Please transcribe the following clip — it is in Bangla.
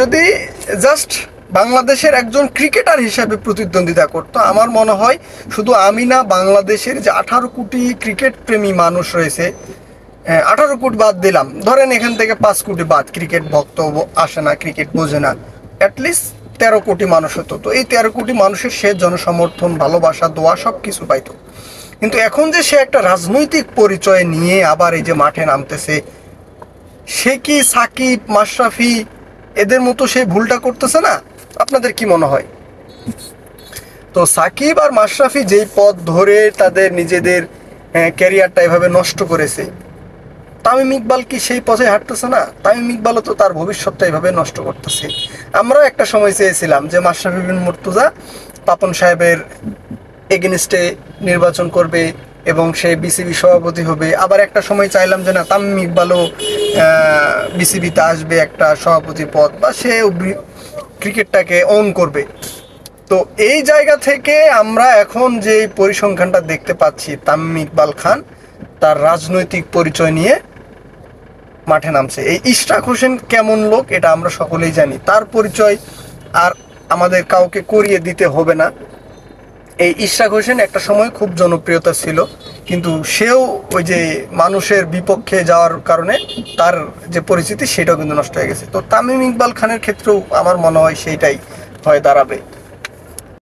যদি জাস্ট বাংলাদেশের একজন ক্রিকেটার হিসাবে প্রতিদ্বন্দ্বিতা করতো, আমার মনে হয় শুধু আমি না, বাংলাদেশের যে 18 কোটি ক্রিকেট প্রেমী মানুষ রয়েছে, 18 কোটি বাদ দিলাম, ধরেন এখান থেকে 5 কোটি বাদ, ক্রিকেট ভক্ত আসে না, ক্রিকেট বোঝে না, অ্যাটলিস্ট 13 কোটি মানুষ হতো। তো এই 13 কোটি মানুষের সে জনসমর্থন, ভালোবাসা, দোয়া সব কিছু পাইতো। কিন্তু এখন যে সে একটা রাজনৈতিক পরিচয় নিয়ে আবার এই যে মাঠে নামতেছে, সে কি সাকিব, মাশরাফি এদের মতো সে ভুলটা করতেছে না? আপনাদের কি মনে হয়? তো সাকিব আর মাশরাফি যেই পথ ধরে তাদের নিজেদের ক্যারিয়ারটা এভাবে নষ্ট করেছে, তামিম ইকবাল কি সেই পথে হাঁটতেছে না? তামিম ইকবালও তো তার ভবিষ্যৎটা এভাবে নষ্ট করতেছে। আমরাও একটা সময় চেয়েছিলাম যে মাশরাফি বিন মুর্তজা পাপন সাহেবের এগেনস্টে নির্বাচন করবে এবং সে বিসিবি সভাপতি হবে। আবার একটা সময় চাইলাম যে না, তামিম ইকবালও বিসিবিতে আসবে, একটা সভাপতি পদ, বা সেও ক্রিকেটটাকে অন করবে। তো এই জায়গা থেকে আমরা এখন যে পরিসংখ্যানটা দেখতে পাচ্ছি, তামিম ইকবাল খান তার রাজনৈতিক পরিচয় নিয়ে মাঠে নামছে। এই ইশরাক হোসেন কেমন লোক এটা আমরা সকলেই জানি, তার পরিচয় আর আমাদের কাউকে করিয়ে দিতে হবে না। এই ইশরাক হোসেন একটা সময় খুব জনপ্রিয়তা ছিল, কিন্তু সেও ওই যে মানুষের বিপক্ষে যাওয়ার কারণে তার যে পরিচিতি সেটাও কিন্তু নষ্ট হয়ে গেছে। তো তামিম ইকবাল খানের ক্ষেত্রেও আমার মনে হয় সেইটাই হয়ে দাঁড়াবে।